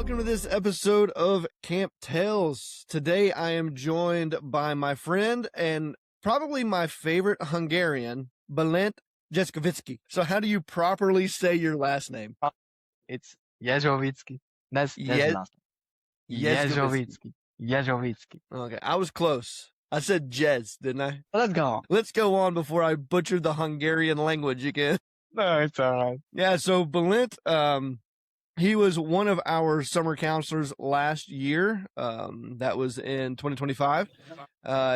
Welcome to this episode of Camp Tales. Today I am joined by my friend and probably my favorite Hungarian, Balint Jesoviczky. So how do you properly say your last name? It's Jezsoviczky. That's the last name. Jezsoviczky. Jezsoviczky. Okay, I was close. I said Jez, didn't I? Let's go. Let's go on before I butcher the Hungarian language again. No, it's all right. Yeah, so Balint, he was one of our summer counselors last year. That was in 2025.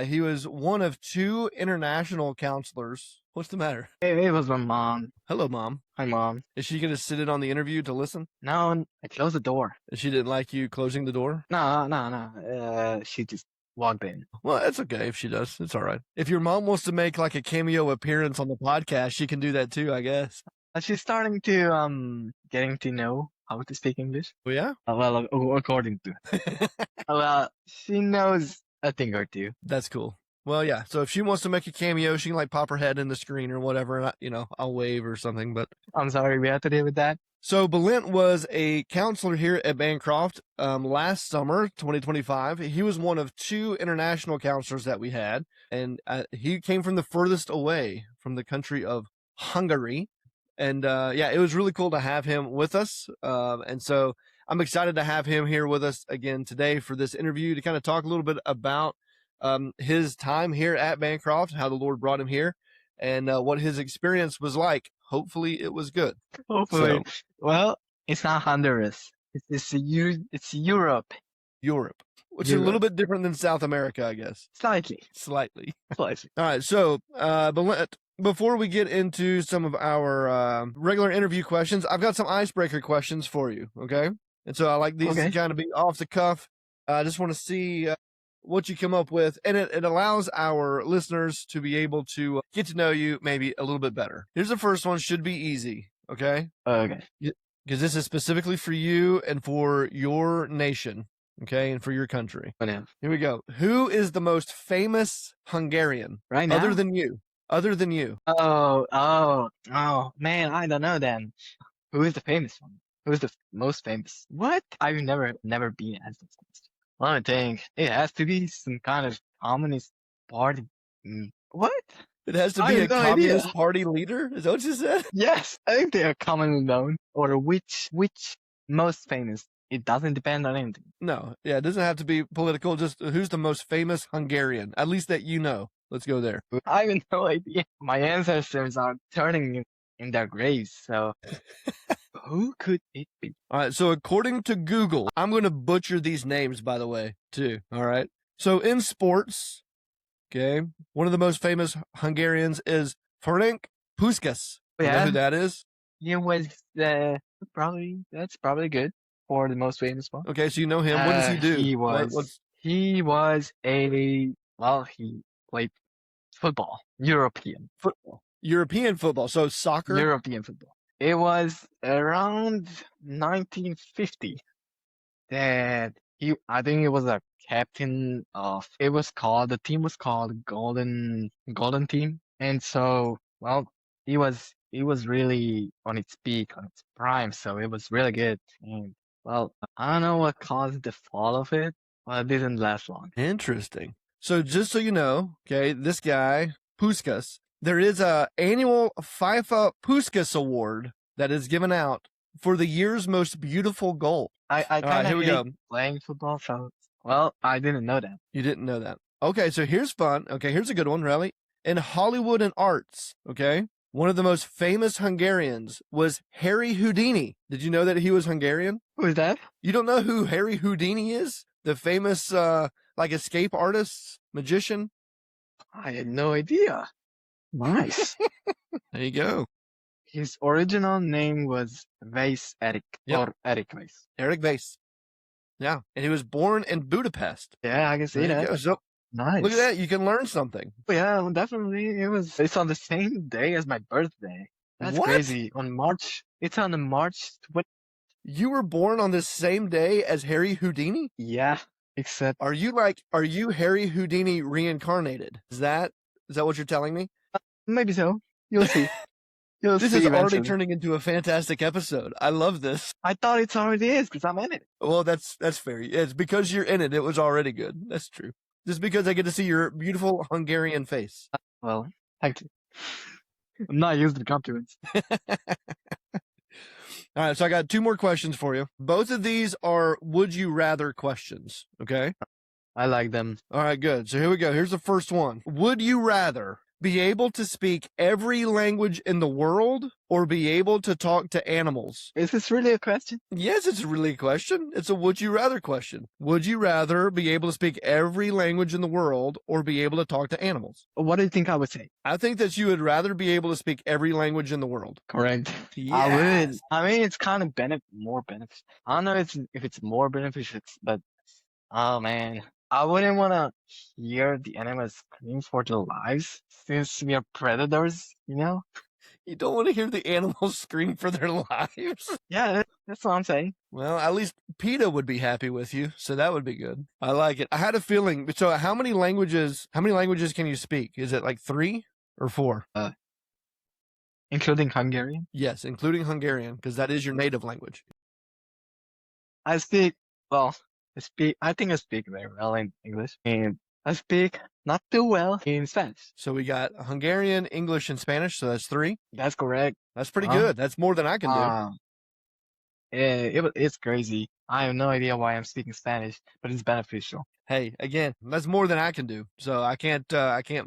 He was one of two international counselors. What's the matter? It was my mom. Hello, Mom. Hi, Mom. Is she going to sit in on the interview to listen? No, I closed the door. She didn't like you closing the door? No. She just walked in. Well, that's okay if she does. It's all right. If your mom wants to make like a cameo appearance on the podcast, she can do that too, I guess. She's starting to getting to know how to speak English. Oh, yeah? Well, according to. Well, she knows a thing or two. That's cool. Well, yeah. So if she wants to make a cameo, she can like pop her head in the screen or whatever. And I'll wave or something. But I'm sorry we have to deal with that. So Balint was a counselor here at Bancroft last summer, 2025. He was one of two international counselors that we had, and he came from the furthest away from the country of Hungary. And yeah, it was really cool to have him with us. And so I'm excited to have him here with us again today for this interview to kind of talk a little bit about his time here at Bancroft, how the Lord brought him here, and what his experience was like. Hopefully it was good. Hopefully. So, well, it's not Honduras. It's Europe. Europe. Which is a little bit different than South America, I guess. Slightly. All right. So, Balint, before we get into some of our regular interview questions, I've got some icebreaker questions for you. Okay. And so I like these to kind of be off the cuff. I just want to see what you come up with, and it allows our listeners to be able to get to know you maybe a little bit better. Here's the first one. Should be easy. Okay. Okay. Because this is specifically for you and for your nation. Okay. And for your country. Here we go. Who is the most famous Hungarian? Right now? Other than you. Oh, man. I don't know then. Who is the famous one? Who is the most famous? What? I've never been asked this question. I think it has to be some kind of communist party. What? It has to be a communist party leader? Is that what you said? Yes, I think they are commonly known. Or which most famous. It doesn't depend on anything. No, yeah, it doesn't have to be political. Just who's the most famous Hungarian, at least that you know. Let's go there. I have no idea. My ancestors are turning in their graves, so who could it be? All right, so according to Google, I'm going to butcher these names, by the way, too. All right. So in sports, okay, one of the most famous Hungarians is Ferenc Puskás. You know who that is? It was that's probably good for the most famous one. Okay, so you know him. What does he do? He played football. European football. So soccer? European football. It was around 1950 that I think it was a captain of, the team was called Golden Team. And so, well, he was really on its peak, on its prime. So it was really good. And well, I don't know what caused the fall of it, but it didn't last long. Interesting. So just so you know, okay, this guy, Puskás, there is a annual FIFA Puskás Award that is given out for the year's most beautiful goal. I kind of hate playing football, so, well, I didn't know that. You didn't know that. Okay, so here's fun. Okay, here's a good one, really. In Hollywood and arts, okay, one of the most famous Hungarians was Harry Houdini. Did you know that he was Hungarian? Who is that? You don't know who Harry Houdini is? The famous, escape artist, magician? I had no idea. Nice. There you go. His original name was Weiss Eric, or Eric Weiss. Eric Weiss. Yeah, and he was born in Budapest. Yeah, I can see that. So, nice. Look at that. You can learn something. Yeah, definitely. It's on the same day as my birthday. That's crazy. It's on the March 20th. You were born on the same day as Harry Houdini? Yeah, except. Are you Harry Houdini reincarnated? Is that what you're telling me? Maybe so. You'll see. You'll This see is already eventually. turning into a fantastic episode. I love this. I thought it already is because I'm in it. Well, that's fair. It's because you're in it. It was already good. That's true. Just because I get to see your beautiful Hungarian face. Well, thank you. I'm not used to compliments. All right, so I got 2 more questions for you. Both of these are would you rather questions, okay? I like them. All right, good. So here we go. Here's the first one. Would you rather be able to speak every language in the world or be able to talk to animals? Is this really a question? Yes, it's really a question. It's a would you rather question. Would you rather be able to speak every language in the world or be able to talk to animals? What do you think I would say? I think that you would rather be able to speak every language in the world. Correct. I would. I mean, it's kind of more benefits. I don't know if it's more beneficial, but oh man, I wouldn't want to hear the animals scream for their lives since we are predators, you know? You don't want to hear the animals scream for their lives. Yeah, that's what I'm saying. Well, at least PETA would be happy with you, so that would be good. I like it. I had a feeling. So, how many languages can you speak? Is it like 3 or 4? Including Hungarian? Yes, including Hungarian, because that is your native language. I think I speak very well in English, and I speak not too well in Spanish. So we got Hungarian, English, and Spanish, so that's 3. That's correct. That's pretty good. That's more than I can do. It's crazy. I have no idea why I'm speaking Spanish, but it's beneficial. Hey, again, that's more than I can do, so I can't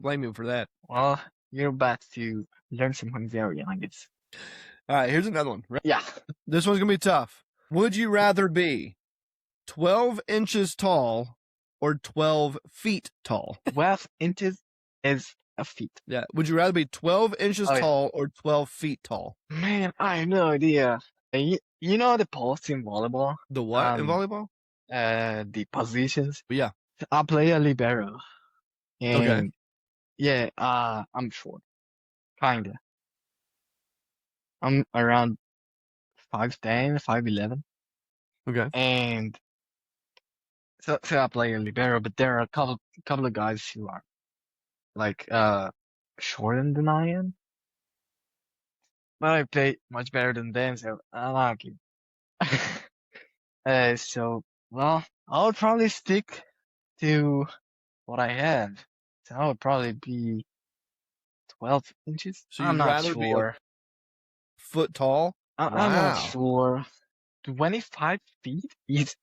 blame you for that. Well, you're about to learn some Hungarian, I guess. All right, here's another one. Yeah. This one's gonna be tough. Would you rather be 12 inches tall or 12 feet tall? 12 inches is a feet. Yeah. Would you rather be 12 inches tall or 12 feet tall? Man, I have no idea. You know the posts in volleyball? The what in volleyball? The positions. Yeah. I play a libero. And okay. Yeah, I'm short. Kinda. I'm around 5'10", 5'11". Okay. And so I play a libero, but there are a couple of guys who are like shorter than I am. But I play much better than them, so I like it. So well, I would probably stick to what I have. So I would probably be 12 inches. So I'm you'd not rather be a sure. foot tall? I'm not sure. 25 feet is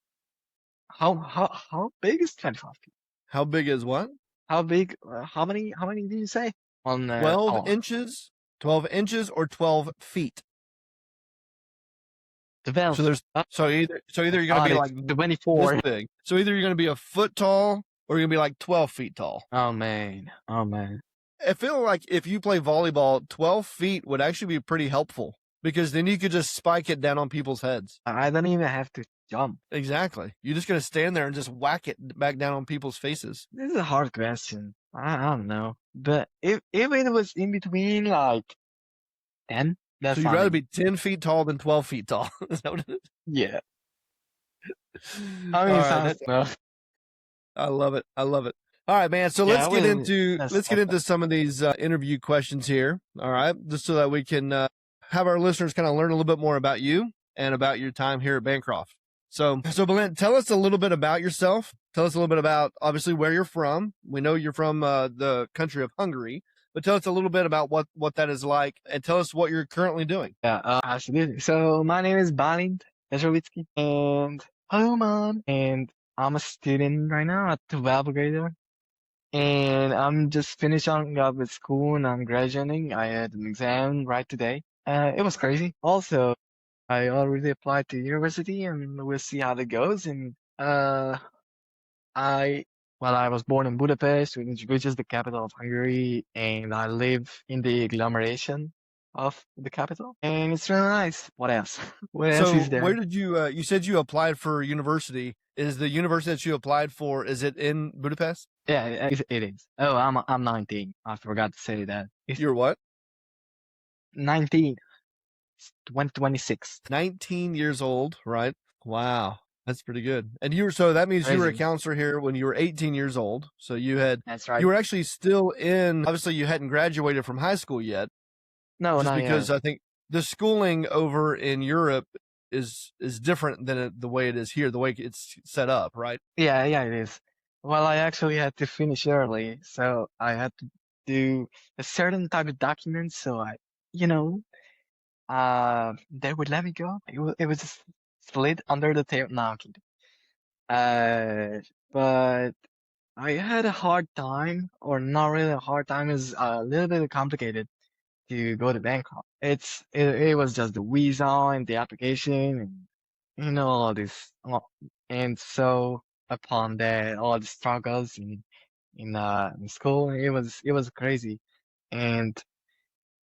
how big is 25 feet? How big is what? How big? How many did you say? On 12 inches. 12 inches or 12 feet. 12. So there's so either you're gonna be like 24 this big. So either you're gonna be a foot tall or you're gonna be like 12 feet tall. Oh man. I feel like if you play volleyball, 12 feet would actually be pretty helpful because then you could just spike it down on people's heads. I don't even have to jump. Exactly. You're just gonna stand there and just whack it back down on people's faces. This is a hard question. I don't know, but if it was in between like 10, that's so you'd rather be 10 feet tall than 12 feet tall. Is that what it is? Yeah. I mean, I love it. I love it. All right, man. So let's get into some of these interview questions here. All right, just so that we can have our listeners kind of learn a little bit more about you and about your time here at Bancroft. So Balint, tell us a little bit about yourself. Tell us a little bit about obviously where you're from. We know you're from the country of Hungary, but tell us a little bit about what that is like, and tell us what you're currently doing. Yeah, absolutely. So my name is Balint Jesoviczky, and hello, Mom. And I'm a student right now, a 12th grader. And I'm just finishing up with school and I'm graduating. I had an exam right today. It was crazy. Also, I already applied to university and we'll see how that goes. And I was born in Budapest, which is the capital of Hungary, and I live in the agglomeration of the capital. And it's really nice. What else? What else is there? Where did you said you applied for university. Is the university that you applied for, is it in Budapest? Yeah, it is. Oh, I'm 19. I forgot to say that. You're what? 19. 26. 19 years old, right? Wow. That's pretty good. And that means you were a counselor here when you were 18 years old. So you had, that's right. You were actually still obviously you hadn't graduated from high school yet. No, Just not because yet. I think the schooling over in Europe is different than the way it is here, the way it's set up, right? Yeah, yeah, it is. Well, I actually had to finish early, so I had to do a certain type of document. So you know, they would let me go. It was just slid under the table. No, I'm kidding. But I had a hard time, or not really a hard time, is a little bit complicated to go to Bangkok. It was just the visa and the application and all this. And so upon that, all the struggles in school, it was crazy. And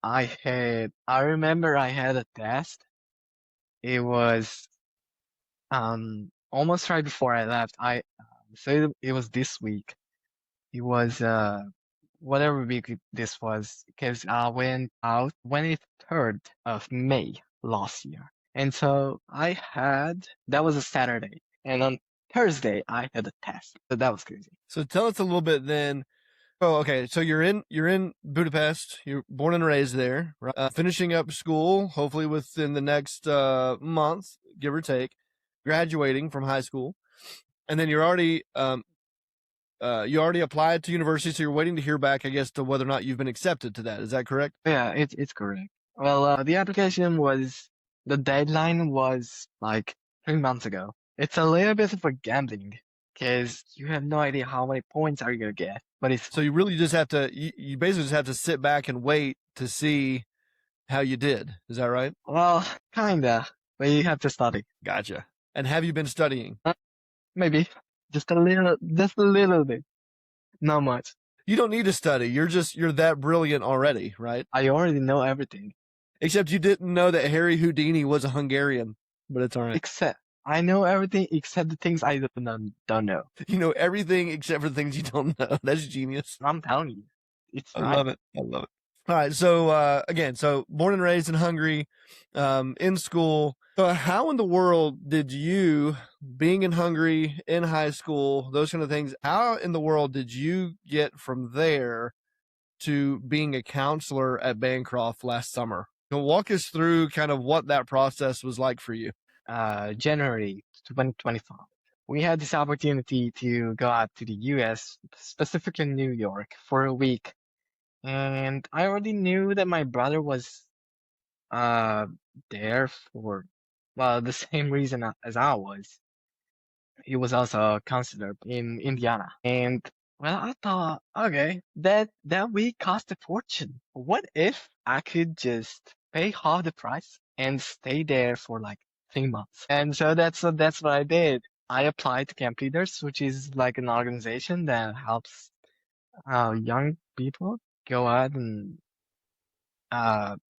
I remember I had a test. It was almost right before I left. So it was this week. It was whatever week this was, because I went out 23rd of May last year. And so that was a Saturday. And on Thursday, I had a test. So that was crazy. So tell us a little bit then. Oh, okay. So you're in Budapest. You're born and raised there, right? Finishing up school, hopefully within the next month, give or take, graduating from high school, and then you already applied to university, so you're waiting to hear back, I guess, to whether or not you've been accepted to that. Is that correct? Yeah, it's correct. Well, the deadline was like 3 months ago. It's a little bit of a gambling because you have no idea how many points are you gonna get, but it's So you really just have to you basically just have to sit back and wait to see how you did. Is that right? well, kinda, but you have to study. Gotcha. And have you been studying? Maybe just a little bit, not much. You don't need to study. You're that brilliant already, right? I already know everything Except you didn't know that Harry Houdini was a Hungarian, but it's all right. except I know everything except the things I don't know. You know everything except for the things you don't know. That's genius. I'm telling you, it's I right. love it. I love it. All right. So again, so born and raised in Hungary, in school. So how in the world did you, being in Hungary in high school, those kind of things, how in the world did you get from there to being a counselor at Bancroft last summer? Walk us through kind of what that process was like for you. January 2025. We had this opportunity to go out to the US, specifically New York, for a week. And I already knew that my brother was uh there for, well, the same reason as I was. He was also a counselor in Indiana. And well, I thought, okay, that week cost a fortune. What if I could just pay half the price and stay there for like 3 months? And so that's what I did. I applied to Camp Leaders, which is like an organization that helps young people go out and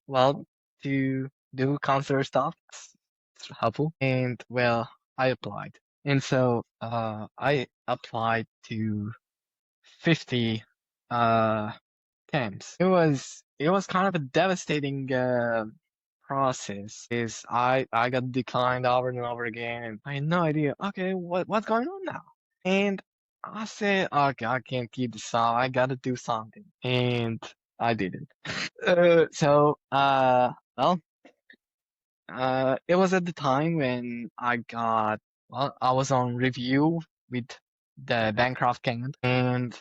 well, to do counselor stuff. It's helpful. And well, I applied. And so I applied to 50 uh camps. It was kind of a devastating process. Is I got declined over and over again, and I had no idea. Okay, what's going on now? And I said, okay, I can't keep this up. I gotta do something, and I did it. Well, it was at the time when I was on review with the Bancroft camp, and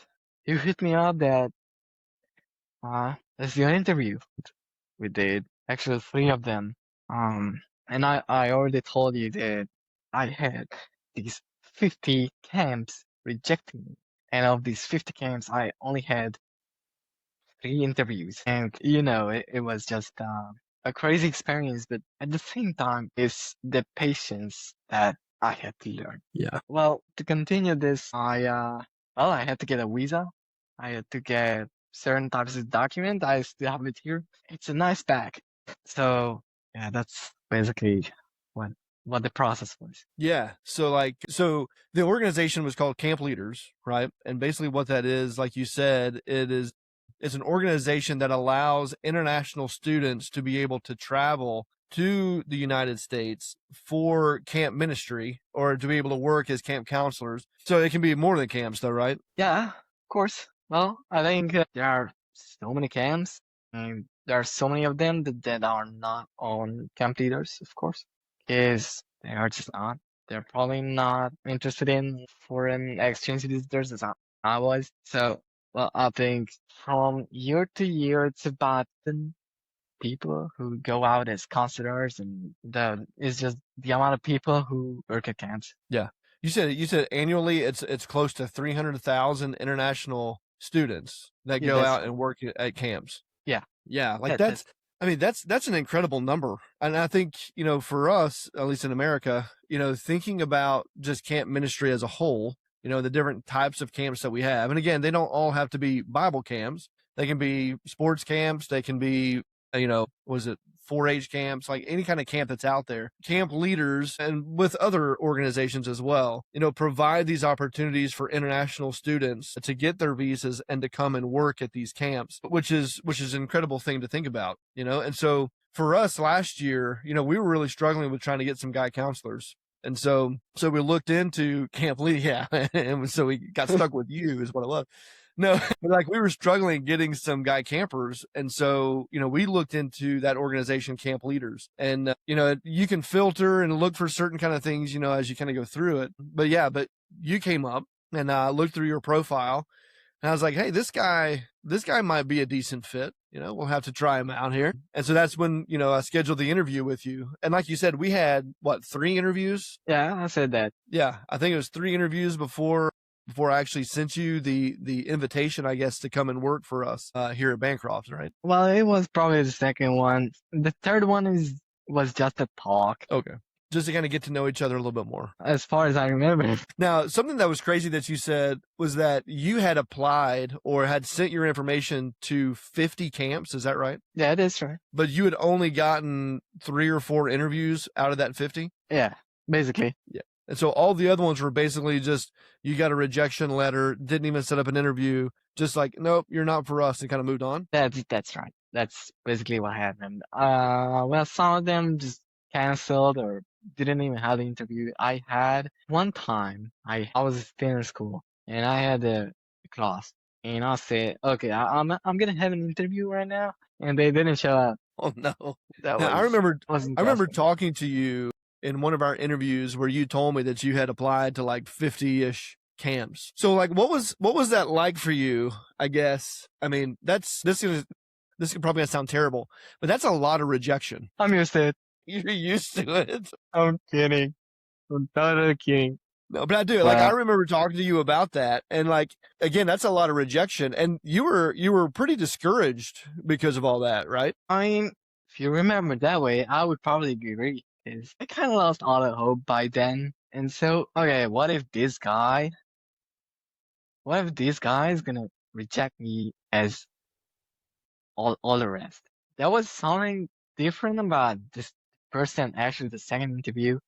you hit me up that let's do an interview. We did actually three of them. And I already told you that I had these 50 camps rejecting me, and of these 50 camps, I only had 3 interviews, and it was just a crazy experience. But at the same time, it's the patience that I had to learn. Yeah. Well, to continue this, I had to get a visa. I had to get certain types of document. I still have it here. It's a nice bag. So yeah, that's basically what what the process was. Yeah. So the organization was called Camp Leaders, right? And basically what that is, like you said, it's an organization that allows international students to be able to travel to the United States for camp ministry or to be able to work as camp counselors. So it can be more than camps though, right? Yeah, of course. Well, I think there are so many camps, and there are so many of them that are not on camp leaders, of course, because they are just not. They're probably not interested in foreign exchange visitors as I was. So, well, I think from year to year, it's about 10 people who go out as counselors, and it's just the amount of people who work at camps. Yeah. You said annually it's close to 300,000 international students that Yeah, go that's out and work at camps. yeah. Yeah, like That's I mean that's an incredible number. And I think, for us, at least in America, thinking about just camp ministry as a whole, the different types of camps that we have. And again, they don't all have to be Bible camps. They can be sports camps, they can be, was it 4-H camps, like any kind of camp that's out there. Camp leaders and with other organizations as well, provide these opportunities for international students to get their visas and to come and work at these camps, which is an incredible thing to think about, And so for us last year, we were really struggling with trying to get some guy counselors. And so we looked into camp lead, yeah, and so we got stuck with you is what it was. No, like we were struggling getting some guy campers. And so, we looked into that organization, Camp Leaders. And, you can filter and look for certain kind of things, as you kind of go through it. But yeah, you came up and looked through your profile. And I was like, hey, this guy might be a decent fit. We'll have to try him out here. And so that's when, I scheduled the interview with you. And like you said, we had 3 interviews? Yeah, I said that. Yeah, I think it was 3 interviews before I actually sent you the invitation, I guess, to come and work for us here at Bancroft, right? Well, it was probably the second one. The third one was just a talk, Okay. Just to kind of get to know each other a little bit more. as far as I remember. Now, something that was crazy that you said was that you had applied or had sent your information to 50 camps. Is that right? Yeah, that's right. But you had only gotten 3 or 4 interviews out of that 50? Yeah, basically. Yeah. And so all the other ones were basically just, you got a rejection letter, didn't even set up an interview, just like, nope, you're not for us, and kind of moved on. That's right. That's basically what happened. Well, some of them just canceled or didn't even have the interview. I had one time, I was still in school and I had a class, and I said, okay, I'm gonna have an interview right now, and they didn't show up. Oh no. That Now, I remember interesting. talking to you in one of our interviews where you told me that you had applied to like 50-ish camps. So like what was that like for you? I guess. I mean, this could probably sound terrible, but that's a lot of rejection. I'm used to it. You're used to it. I'm kidding. I'm totally kidding. No, but I do. Like I remember talking to you about that, and like again, that's a lot of rejection, and you were pretty discouraged because of all that, right? I mean, if you remember that way, I would probably agree. Is I kind of lost all the hope by then, and so okay, what if this guy is gonna reject me as all the rest? There was something different about this person. Actually, the second interview,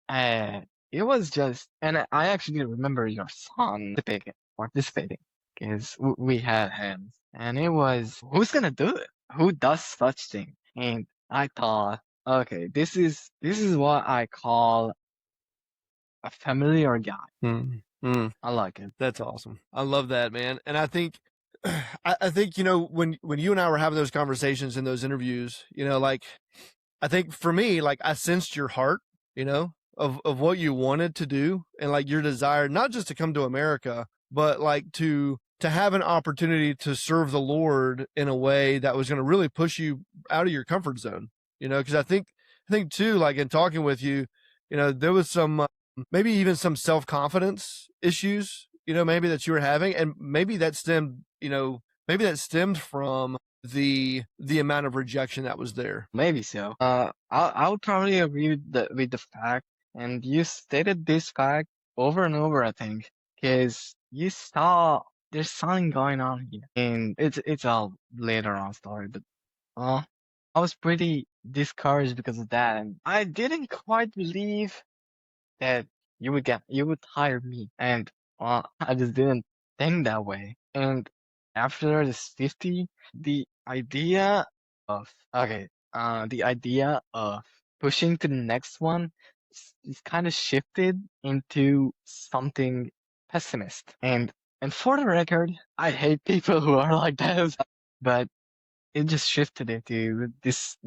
it was just, and I actually remember your son participating, because we had him, and it was, who's gonna do it? Who does such thing? And I thought, okay, this is what I call a familiar guy. I like it. That's awesome. I love that, man. And I think I think when you and I were having those conversations in those interviews, like I think for me, like I sensed your heart, of what you wanted to do, and like your desire not just to come to America, but like to have an opportunity to serve the Lord in a way that was going to really push you out of your comfort zone. Because I think too, like in talking with you, there was some maybe even some self-confidence issues, maybe that you were having, and maybe that stemmed from the amount of rejection that was there. Maybe so. I would probably agree with the fact, and you stated this fact over and over, I think, because you saw there's something going on here, and it's a later on story, but I was pretty discouraged because of that, and I didn't quite believe that you would hire me, and I just didn't think that way. And after this 50, the idea of pushing to the next one is kind of shifted into something pessimist. And for the record, I hate people who are like that, but it just shifted into this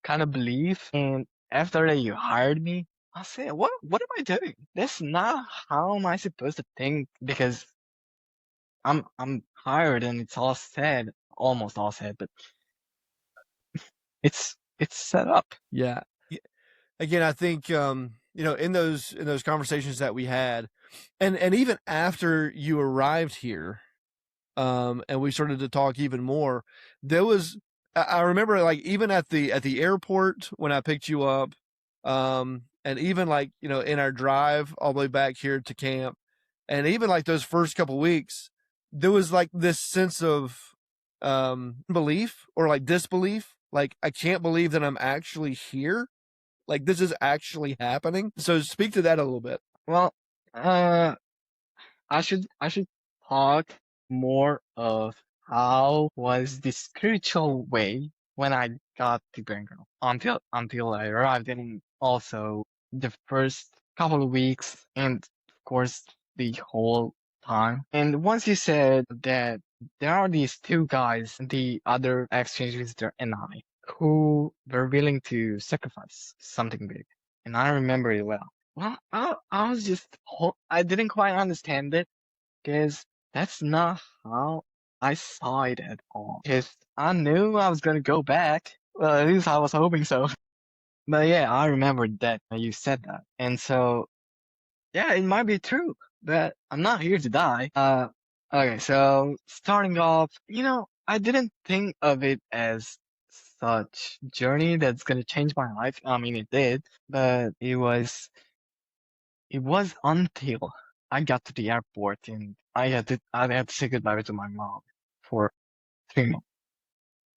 kind of belief. And after that you hired me, I said, what am I doing? That's not how am I supposed to think, because I'm hired and it's all said, almost all said, but it's set up. Yeah. Again, I think in those conversations that we had, and even after you arrived here, and we started to talk even more, there was I remember, like, even at the airport when I picked you up, and even, like, in our drive all the way back here to camp, and even like those first couple weeks, there was like this sense of belief or like disbelief, like, I can't believe that I'm actually here, like, this is actually happening. So speak to that a little bit. Well, uh, I should talk more of how was the spiritual way when I got to Bangkok until I arrived, and also the first couple of weeks, and of course the whole time. And once you said that there are these two guys, the other exchange visitor and I, who were willing to sacrifice something big, and I remember it well. Well, I was just, I didn't quite understand it, because that's not how I saw it at all. Because I knew I was gonna go back. Well, at least I was hoping so. But yeah, I remembered that you said that. And so, yeah, it might be true, but I'm not here to die. Okay, so starting off, I didn't think of it as such journey that's gonna change my life. I mean, it did, but it was until I got to the airport and I had to say goodbye to my mom for 3 months.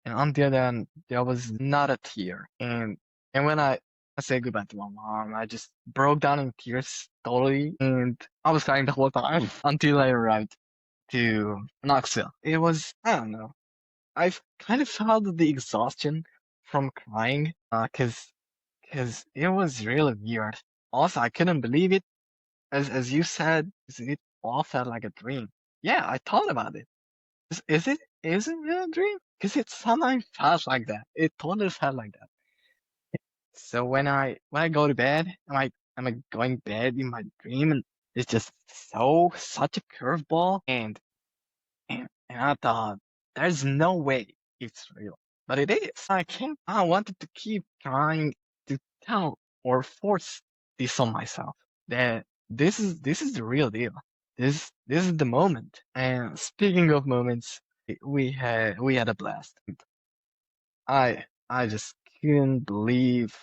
And until then, there was not a tear. And when I said goodbye to my mom, I just broke down in tears totally, and I was crying the whole time until I arrived to Knoxville. It was, I don't know. I've kind of felt the exhaustion from crying, cause it was really weird. Also, I couldn't believe it. As you said, it all felt like a dream. Yeah, I thought about it. Is it a dream? Because it sometimes felt like that. It totally felt like that. So when I go to bed, am I going to bed in my dream, and it's just such a curveball, and I thought there's no way it's real. But it is. I wanted to keep trying to tell or force this on myself that this is the real deal. This is the moment. And speaking of moments, we had a blast. I just couldn't believe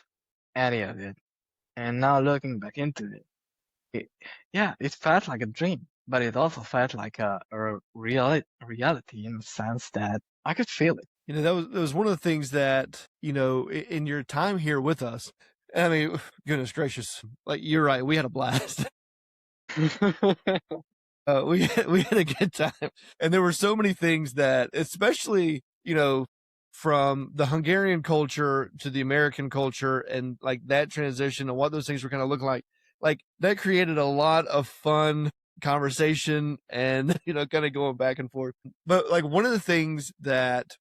any of it. And now looking back into it, yeah, it felt like a dream, but it also felt like a reality in the sense that I could feel it. That was one of the things that, in your time here with us. I mean, goodness gracious, like, you're right, we had a blast. We had a good time, and there were so many things that, especially, from the Hungarian culture to the American culture, and like that transition and what those things were going to look like that created a lot of fun conversation, and kind of going back and forth. But like, one of the things that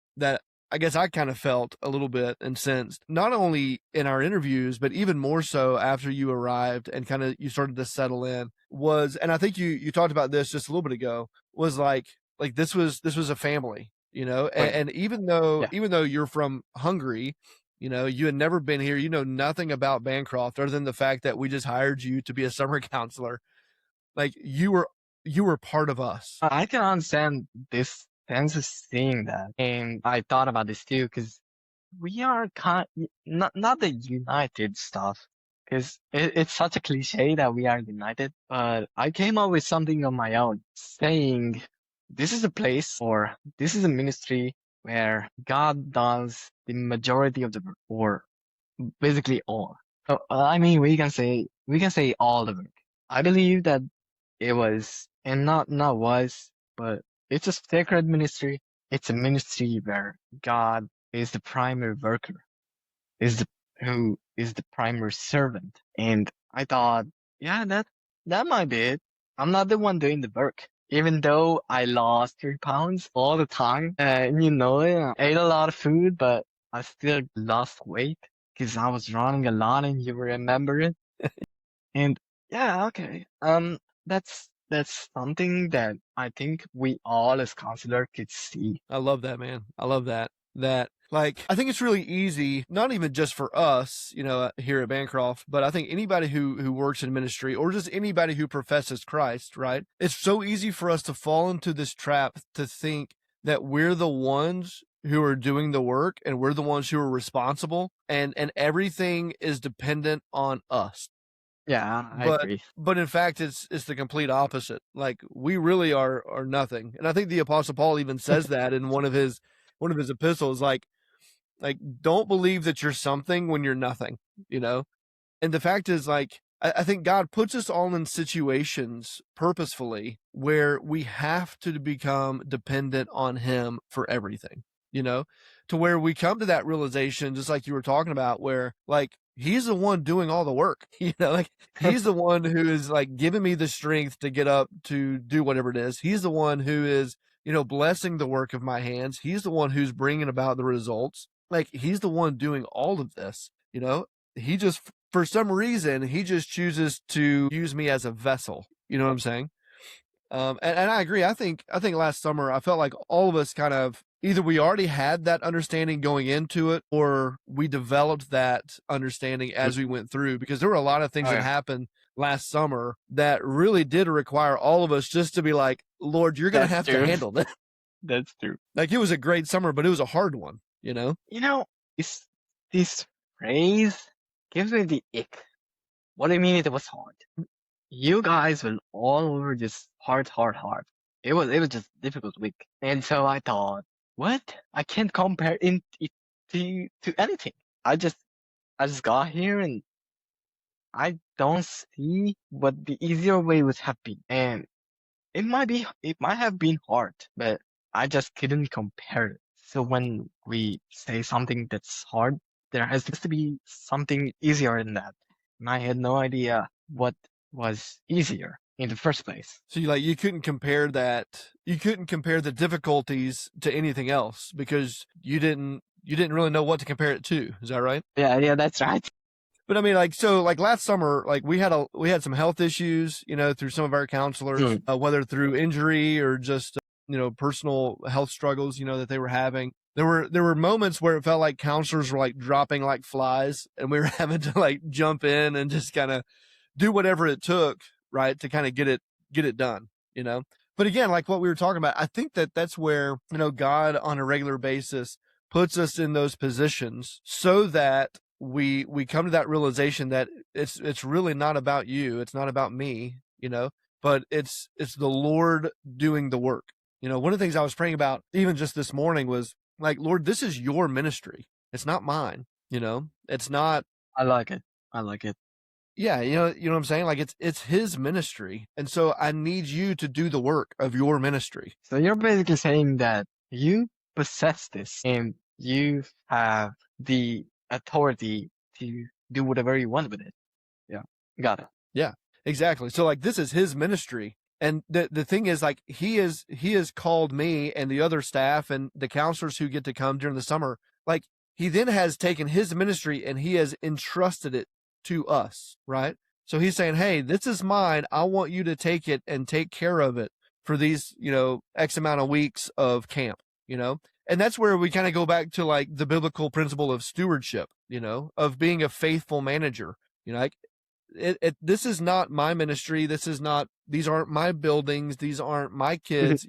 I guess I kind of felt a little bit and sensed, not only in our interviews, but even more so after you arrived and kind of you started to settle in, was, and I think you talked about this just a little bit ago, was like this was a family, Right. and even though Yeah. even though you're from Hungary, you had never been here, you know nothing about Bancroft other than the fact that we just hired you to be a summer counselor. Like, you were part of us. I can understand this sense of seeing that. And I thought about this too, because we are not the united stuff, because it's such a cliche that we are united, but I came up with something on my own saying this is a place, or this is a ministry where God does the majority of the work, or basically all. So, I mean, we can say all the work. I believe that it was, and not was, but it's a sacred ministry. It's a ministry where God is the primary worker, is the who is the primary servant. And I thought, yeah, that might be it. I'm not the one doing the work. even though I lost 3 pounds all the time, I ate a lot of food, but I still lost weight because I was running a lot, and you remember it. And yeah, okay. That's something that I think we all as counselor could see. I love that, man. I love that. Like, I think it's really easy, not even just for us, here at Bancroft, but I think anybody who works in ministry or just anybody who professes Christ, right? It's so easy for us to fall into this trap to think that we're the ones who are doing the work and we're the ones who are responsible, and everything is dependent on us. Yeah, I But agree. in fact, it's the complete opposite. Like, we really are nothing. And I think the Apostle Paul even says that in one of his epistles, like, don't believe that you're something when you're nothing, you know? And the fact is, like, I think God puts us all in situations purposefully where we have to become dependent on Him for everything, to where we come to that realization, just like you were talking about, where, like, He's the one doing all the work, like, He's the one who is, like, giving me the strength to get up to do whatever it is. He's the one who is, blessing the work of my hands. He's the one who's bringing about the results. Like, He's the one doing all of this, He just, for some reason, He just chooses to use me as a vessel. You know what I'm saying? And I agree. I think last summer I felt like all of us kind of either we already had that understanding going into it, or we developed that understanding as we went through, because there were a lot of things Oh that yeah, happened last summer that really did require all of us just to be like, Lord, you're going to that's have to true. handle this. That's true. Like, it was a great summer, but it was a hard one, You know, this phrase gives me the ick. What do you mean it was hard? You guys were all over just hard, hard, hard. It was just difficult week. And so I thought, what? I can't compare it to anything. I just got here, and I don't see what the easier way would have been. And it might have been hard, but I just couldn't compare it. So when we say something that's hard, there has to be something easier than that. And I had no idea what was easier in the first place. So you couldn't compare that. You couldn't compare the difficulties to anything else because you didn't really know what to compare it to. Is that right? Yeah, that's right. But I mean, like, so, like, last summer, like, we had some health issues, through some of our counselors, whether through injury or just, personal health struggles, that they were having. There were moments where it felt like counselors were, like, dropping like flies, and we were having to, like, jump in and just kind of do whatever it took, right, to kind of get it done, But again, like what we were talking about, I think that's where, God on a regular basis puts us in those positions so that we come to that realization that it's really not about you, it's not about me, but it's the Lord doing the work. One of the things I was praying about even just this morning was, like, Lord, this is your ministry, it's not mine. It's not. I like it. I like it. Yeah, what I'm saying? Like, it's His ministry, and so I need you to do the work of your ministry. So you're basically saying that you possess this and you have the authority to do whatever you want with it. Yeah, got it. Yeah, exactly. So, like, this is His ministry, and the thing is, like, He has called me and the other staff and the counselors who get to come during the summer. Like, He then has taken His ministry and He has entrusted it to us, right? So He's saying, hey, this is mine. I want you to take it and take care of it for these, X amount of weeks of camp, and that's where we kind of go back to, like, the biblical principle of stewardship, of being a faithful manager. Like, this is not my ministry. These aren't my buildings. These aren't my kids,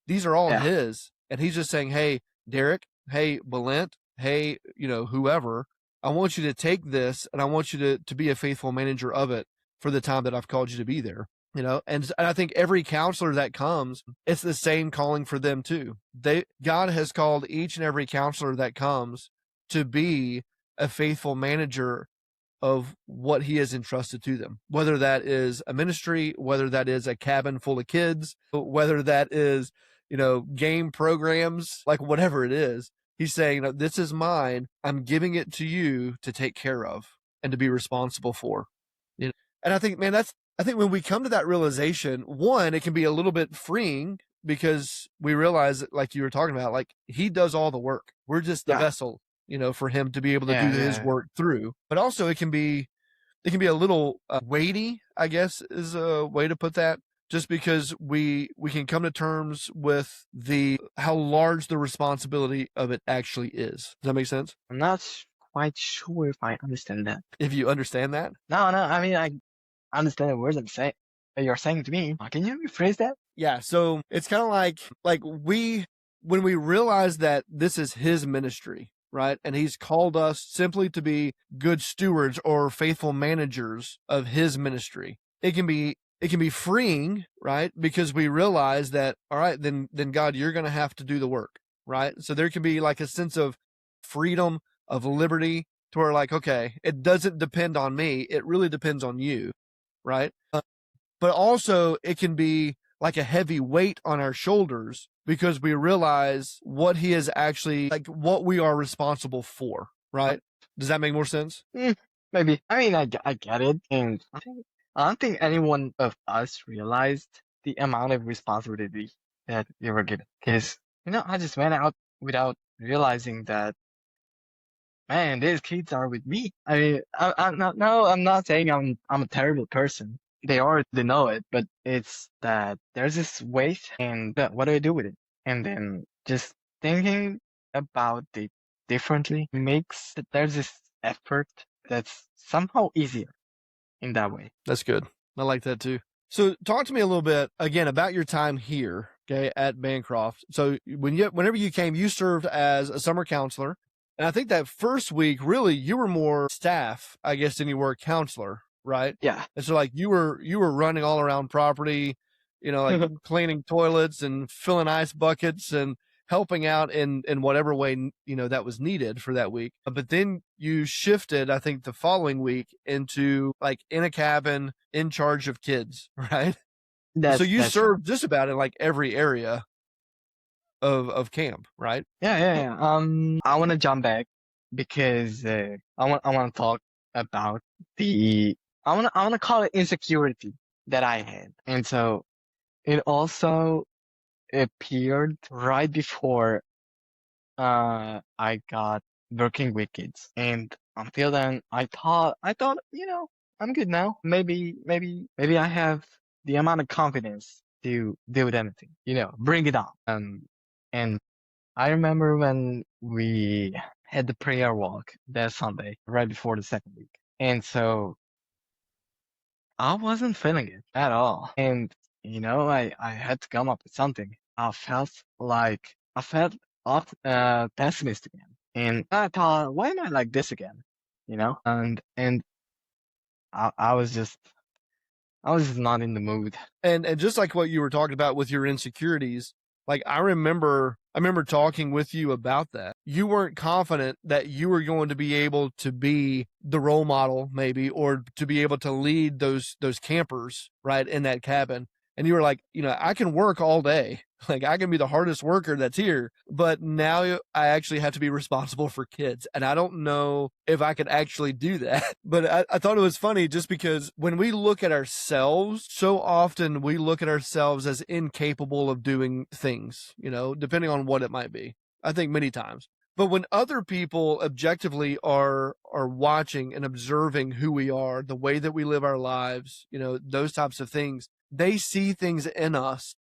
these are all Yeah. His. And He's just saying, hey, Derrick, hey, Balint, hey, whoever, I want you to take this and I want you to be a faithful manager of it for the time that I've called you to be there. And I think every counselor that comes, it's the same calling for them too. God has called each and every counselor that comes to be a faithful manager of what He has entrusted to them, whether that is a ministry, whether that is a cabin full of kids, whether that is, game programs, like, whatever it is. He's saying, this is mine. I'm giving it to you to take care of and to be responsible for. And I think, man, I think when we come to that realization, one, it can be a little bit freeing because we realize that, like you were talking about, like he does all the work. We're just the Yeah. vessel, for him to be able to do Yeah, his yeah. work through. But also it can be a little weighty, I guess is a way to put that. Just because we can come to terms with how large the responsibility of it actually is. Does that make sense? I'm not quite sure if I understand that. If you understand that. No, I mean, I understand the words that you're saying to me. Can you rephrase that? Yeah, so it's kind of like when we realize that this is his ministry, right? And he's called us simply to be good stewards or faithful managers of his ministry. It can be freeing, right? Because we realize that, all right, then God, you're going to have to do the work, right? So there can be like a sense of freedom, of liberty, to where like, okay, it doesn't depend on me. It really depends on you, right? But also it can be like a heavy weight on our shoulders because we realize what he is actually, like what we are responsible for, right? Does that make more sense? Maybe. I mean, I get it. And I don't think any one of us realized the amount of responsibility that we were given. Because, I just went out without realizing that, man, these kids are with me. I mean, I'm not, no, I'm not saying I'm a terrible person. They already know it, but it's that there's this weight and what do I do with it? And then just thinking about it differently makes that there's this effort that's somehow easier in that way. That's good. I like that too. So talk to me a little bit again about your time here, okay, at Bancroft. So whenever you came, you served as a summer counselor. And I think that first week, really, you were more staff, I guess, than you were a counselor, right? Yeah. And so like you were running all around property, like cleaning toilets and filling ice buckets and helping out in whatever way, that was needed for that week. But then you shifted, I think the following week into like in a cabin in charge of kids, right? So you That's served just about in like every area of camp, right? Yeah. I want to jump back because I want to talk about I want to call it insecurity that I had, and so it also appeared right before I got working with kids, and until then I thought I'm good now. Maybe I have the amount of confidence to deal with anything. Bring it on. And I remember when we had the prayer walk that Sunday, right before the second week. And so I wasn't feeling it at all. And, I had to come up with something. I felt pessimistic again. And I thought, why am I like this again? And I was just not in the mood. And just like what you were talking about with your insecurities, like I remember talking with you about that. You weren't confident that you were going to be able to be the role model, maybe, or to be able to lead those campers, right, in that cabin. And you were like, I can work all day. Like I can be the hardest worker that's here, but now I actually have to be responsible for kids. And I don't know if I could actually do that. But I thought it was funny just because when we look at ourselves, so often we look at ourselves as incapable of doing things, depending on what it might be. I think many times. But when other people objectively are watching and observing who we are, the way that we live our lives, those types of things, they see things in us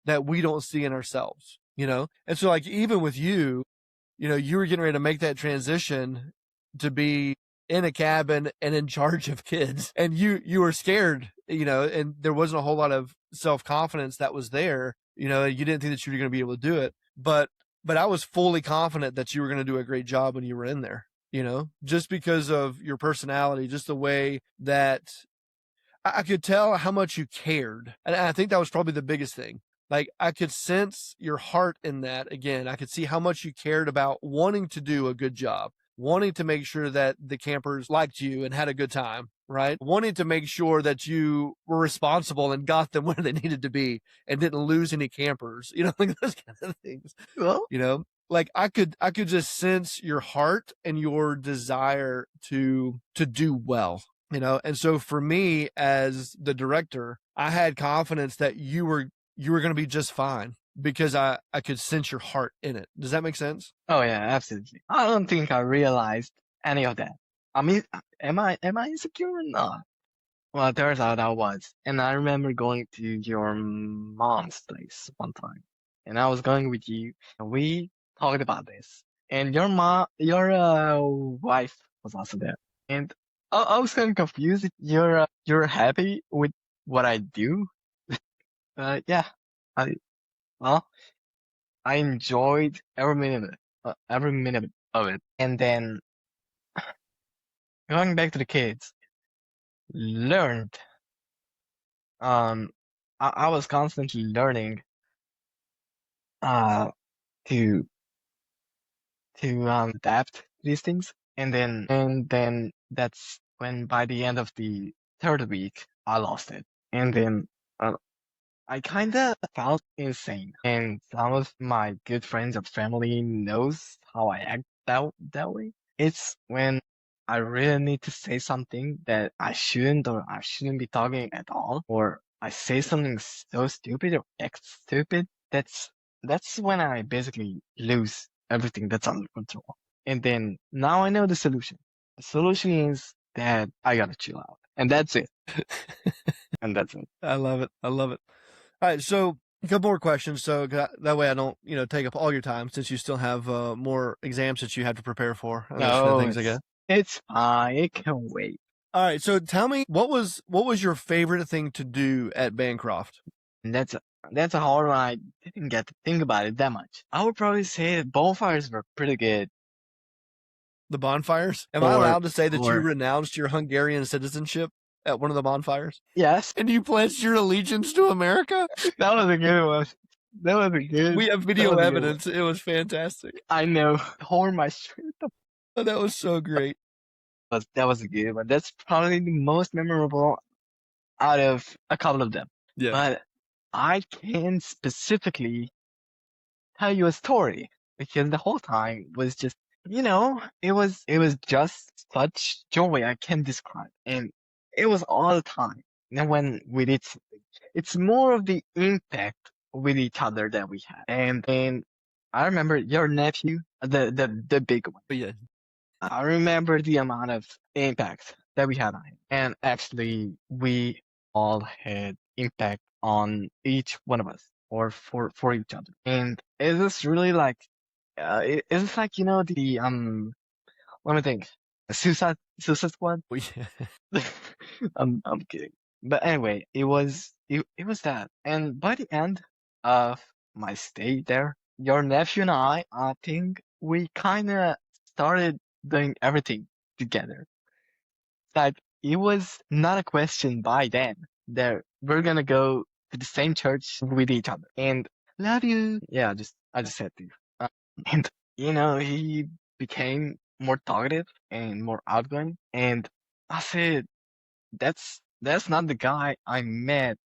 that we don't see in ourselves, And so like, even with you, you were getting ready to make that transition to be in a cabin and in charge of kids, and you were scared, and there wasn't a whole lot of self-confidence that was there, you didn't think that you were going to be able to do it. But I was fully confident that you were going to do a great job when you were in there, just because of your personality, just the way that I could tell how much you cared. And I think that was probably the biggest thing. Like I could sense your heart in that. Again, I could see how much you cared about wanting to do a good job, wanting to make sure that the campers liked you and had a good time, right? Wanting to make sure that you were responsible and got them where they needed to be and didn't lose any campers, like those kinds of things. Well, like I could just sense your heart and your desire to do well. you know. And so for me as the director, I had confidence that you were going to be just fine because I could sense your heart in it. Does that make sense? Oh yeah, absolutely. I don't think I realized any of that. I mean, am I insecure or not? Well, it turns out I was. And I remember going to your mom's place one time. And I was going with you, and we talked about this. And your wife was also there. And I was kind of confused. You're happy with what I do? Yeah. I well, I enjoyed every minute of it. And then going back to the kids, learned. Um, I was constantly learning uh to adapt to these things, and then that's when by the end of the third week I lost it, and then uh, I kind of felt insane, and some of my good friends or family knows how I act that way. It's when I really need to say something that I shouldn't, or I shouldn't be talking at all, or I say something so stupid or act stupid. That's when I basically lose everything that's under control. And then now I know the solution. The solution is that I gotta chill out, and that's it. And that's it. I love it. I love it. All right, so a couple more questions, so that way I don't, take up all your time, since you still have more exams that you have to prepare for and those kind of No, things, I guess. it's fine. It can wait. All right, so tell me, what was your favorite thing to do at Bancroft? And that's a hard one. I didn't get to think about it that much. I would probably say the bonfires were pretty good. The bonfires? Am I Or allowed to say that you or renounced your Hungarian citizenship at one of the bonfires? yes, And you pledged your allegiance to America? that was a good one. That was a good. We have that video was a good one. evidence. It was fantastic. I know. Horn my shirt. Oh, that was so great. That was a good one. That's probably the most memorable out of a couple of them. Yeah. But I can specifically tell you a story because the whole time was just, it was just such joy I can't describe, and it was all the time. And when we did something, it's more of the impact with each other that we had. And I remember your nephew, the big one. But yeah. I remember the amount of impact that we had on him. And actually, we all had impact on each one of us or for each other. And it was really like, it's like, let me think. Suicide Squad? Well, yeah. I'm kidding. But anyway, it was that. And by the end of my stay there, your nephew and I think we kind of started doing everything together. Like it was not a question by then that we're gonna go to the same church with each other and love you. Yeah, I just said to you. And he became more talkative and more outgoing. And I said, that's not the guy I met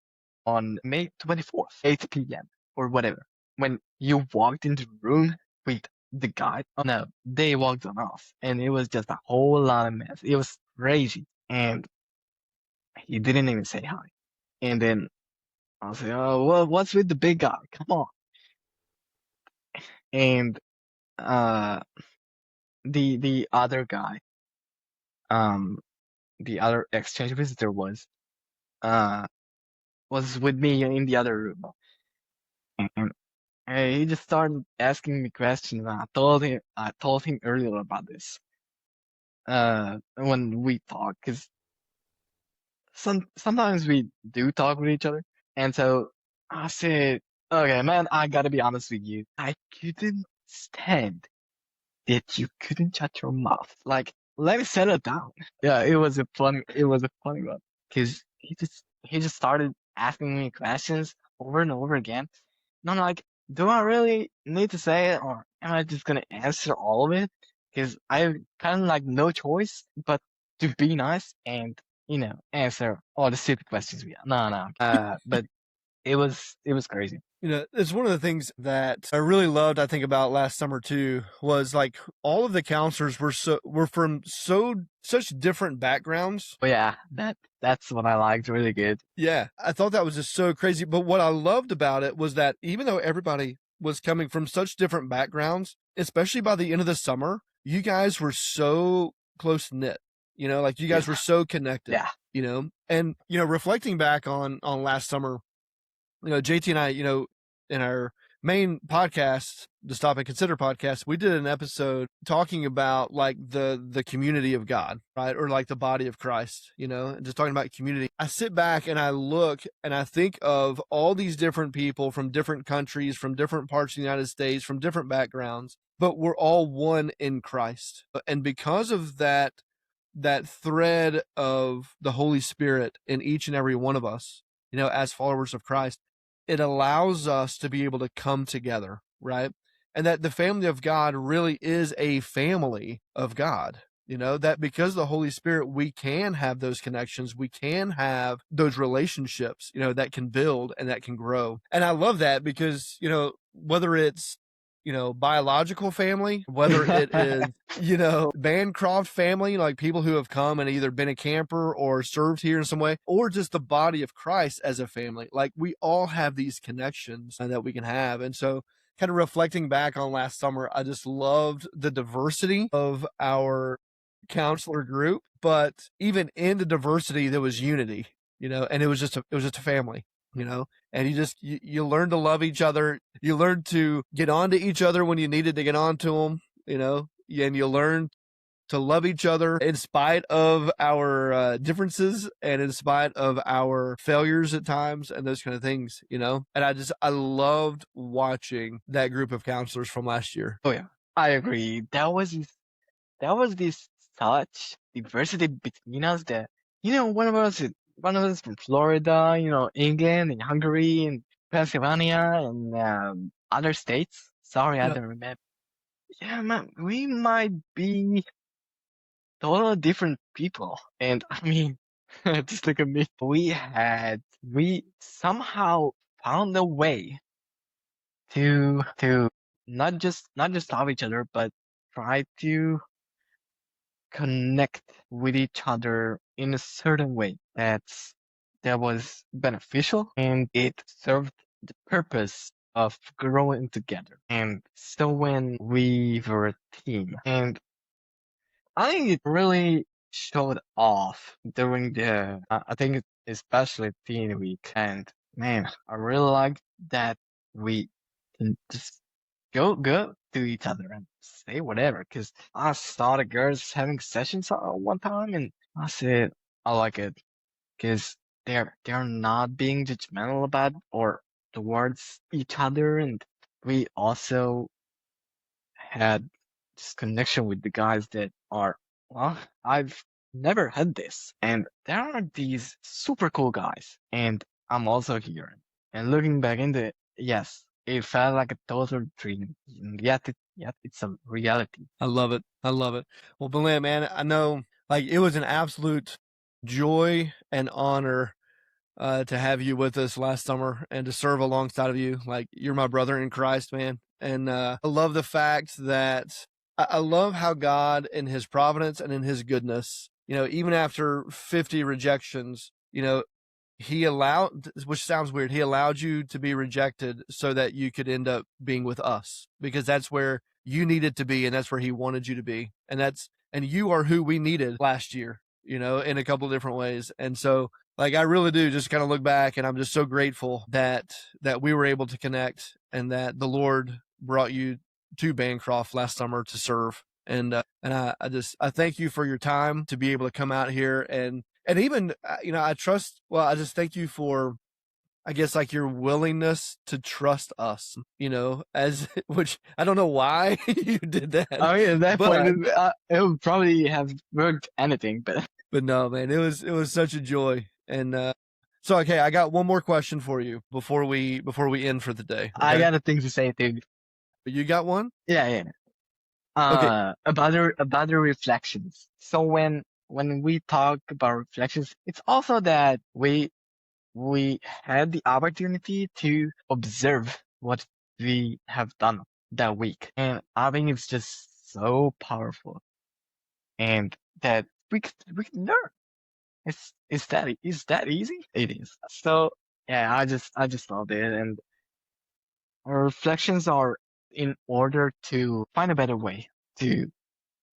on May 24th, 8 p.m. or whatever. When you walked into the room with the guy, oh no, they walked on us, and it was just a whole lot of mess. It was crazy, and he didn't even say hi. And then I was like, oh, well, what's with the big guy? Come on. And uh, the other guy, um, the other exchange visitor uh was with me in the other room. And he just started asking me questions. And I told him earlier about this. When we talk, because sometimes we do talk with each other, and so I said, "Okay, man, I gotta be honest with you. I couldn't stand that you couldn't shut your mouth. Like, let me settle down." Yeah, it was a funny one, because he just started asking me questions over and over again. And I'm like, do I really need to say it, or am I just gonna answer all of it? Because I have kind of like no choice but to be nice and answer all the stupid questions we have. No, no. But it was crazy. It's one of the things that I really loved, I think, about last summer too, was like all of the counselors were from such different backgrounds. But yeah, that's what I liked really good. Yeah, I thought that was just so crazy. But what I loved about it was that even though everybody was coming from such different backgrounds, especially by the end of the summer, you guys were so close knit. Like you guys were so connected. Yeah. And reflecting back on last summer, JT and I, in our main podcast, the Stop and Consider podcast, we did an episode talking about like the community of God, right? Or like the body of Christ, and just talking about community. I sit back and I look and I think of all these different people from different countries, from different parts of the United States, from different backgrounds, but we're all one in Christ. And because of that thread of the Holy Spirit in each and every one of us, as followers of Christ, it allows us to be able to come together, right? And that the family of God really is a family of God, that because of the Holy Spirit, we can have those connections. We can have those relationships, that can build and that can grow. And I love that because, whether it's, biological family, whether it is, Bancroft family, like people who have come and either been a camper or served here in some way, or just the body of Christ as a family. Like we all have these connections that we can have. And so kind of reflecting back on last summer, I just loved the diversity of our counselor group, but even in the diversity, there was unity, and it was just a family. And you learn to love each other. You learn to get on to each other when you needed to get on to them, and you learn to love each other in spite of our differences and in spite of our failures at times and those kind of things, And I loved watching that group of counselors from last year. Oh yeah, I agree. There was this such diversity between us that one of us from Florida, England and Hungary and Pennsylvania and other states. Sorry, I Yep. don't remember. Yeah, man, we might be totally different people. And I mean, just look at me. We somehow found a way to not just love each other, but try to connect with each other in a certain way that was beneficial and it served the purpose of growing together. And so when we were a team, and I think it really showed off during I think especially teen week. And man, I really like that we can just go to each other and say whatever. Cause I saw the girls having sessions one time, and I said I like it, cause they're not being judgmental about or towards each other, and we also had this connection with the guys that are, well, I've never had this, and there are these super cool guys, and I'm also here. And looking back into it, yes, it felt like a total dream, and yet it's a reality. I love it. I love it. Well, Balint, man, I know like it was an absolute joy and honor to have you with us last summer and to serve alongside of you. Like you're my brother in Christ, man. And I love the fact that I love how God in his providence and in his goodness, even after 50 rejections, he allowed, which sounds weird, he allowed you to be rejected so that you could end up being with us because that's where you needed to be and that's where he wanted you to be. And you are who we needed last year, in a couple of different ways. And so like I really do just kind of look back and I'm just so grateful that we were able to connect and that the Lord brought you to Bancroft last summer to serve. And I thank you for your time to be able to come out here and even I just thank you for I guess like your willingness to trust us, as which I don't know why you did that. I mean, at that but point, it would probably have worked anything, but no, man, it was such a joy. And so okay, I got one more question for you before we end for the day. I Okay? got a thing to say too. You got one? Yeah. Okay. About the reflections. So when we talk about reflections, it's also that we had the opportunity to observe what we have done that week. And I think it's just so powerful. And that we can learn. It's that easy? It is. So yeah, I just loved it. And our reflections are in order to find a better way to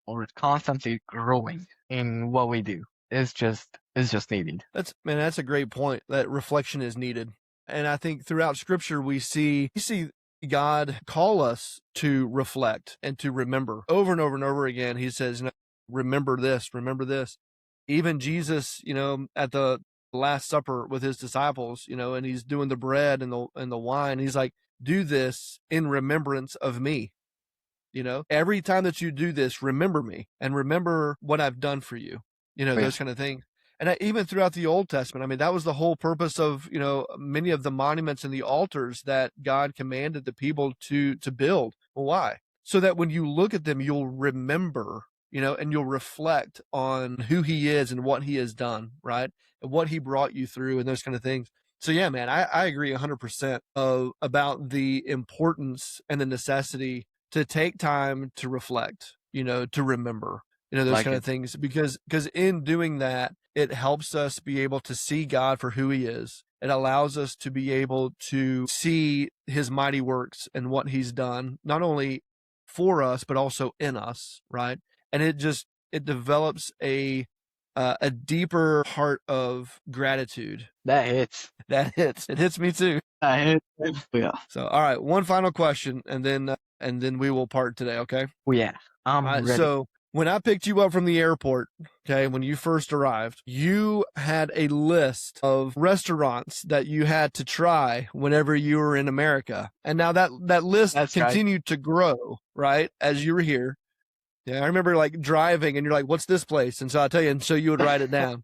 or constantly growing in what we do. It's just needed. That's a great point. That reflection is needed. And I think throughout scripture we see God call us to reflect and to remember over and over and over again. He says, remember this, remember this. Even Jesus, at the Last Supper with his disciples, and he's doing the bread and the wine. He's like, do this in remembrance of me. Every time that you do this, remember me and remember what I've done for you, those kind of things. And even throughout the Old Testament, that was the whole purpose of, many of the monuments and the altars that God commanded the people to build. Well, why? So that when you look at them, you'll remember, and you'll reflect on who he is and what he has done, right? And what he brought you through and those kind of things. So yeah, man, I agree 100% about the importance and the necessity to take time to reflect, to remember, those kind of things, because in doing that, it helps us be able to see God for who he is. It allows us to be able to see his mighty works and what he's done, not only for us, but also in us, right? And it develops a deeper heart of gratitude. That hits. It hits me too. That hits. Yeah. So, all right, one final question, and then we will part today. Okay. Well, yeah. I'm ready. So when I picked you up from the airport, okay, when you first arrived, you had a list of restaurants that you had to try whenever you were in America, and now that list continued to grow, right, as you were here. Yeah, I remember like driving, and you're like, "What's this place?" And so I tell you, and so you would write it down,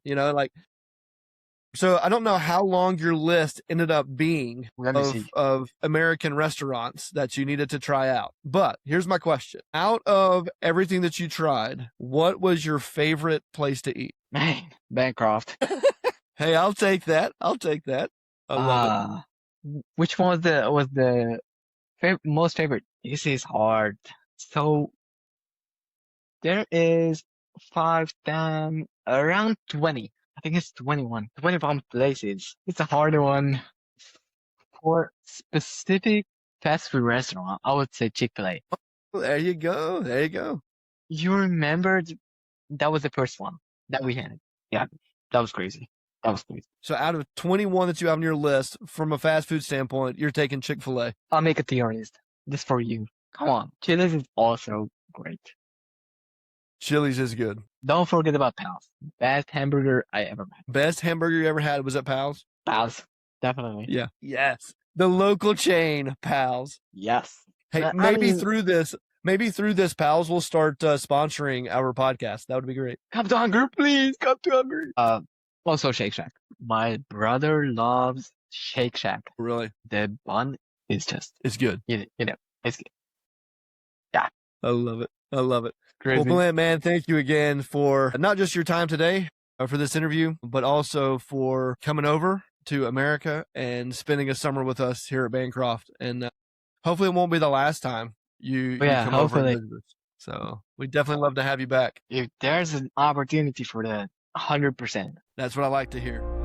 So I don't know how long your list ended up being of American restaurants that you needed to try out. But here's my question. Out of everything that you tried, what was your favorite place to eat? Man, Bancroft. Hey, I'll take that. I love it. Which one was the most favorite? This is hard. So there is 5, 10, around 20. I think it's 21 places. It's a harder one. For specific fast food restaurant, I would say Chick-fil-A. Oh, there you go. You remember that was the first one that we had. Yeah, that was crazy. So out of 21 that you have on your list, from a fast food standpoint, you're taking Chick-fil-A. I'll make a tier list just for you. Come on. Chili's is also great. Chili's is good. Don't forget about Pal's. Best hamburger I ever had. Best hamburger you ever had was at Pal's? Pal's. Definitely. Yeah. Yes. The local chain, Pal's. Yes. Hey, maybe through this, Pal's will start sponsoring our podcast. That would be great. Come to Hungary, please. Come to Hungary. Also Shake Shack. My brother loves Shake Shack. Really? The bun is it's good. It's good. Yeah. I love it. Crazy. Well, Balint, man, thank you again for not just your time today for this interview, but also for coming over to America and spending a summer with us here at Bancroft. And hopefully it won't be the last time you come over and visit us. So we definitely love to have you back. If there's an opportunity for that, 100%. That's what I like to hear.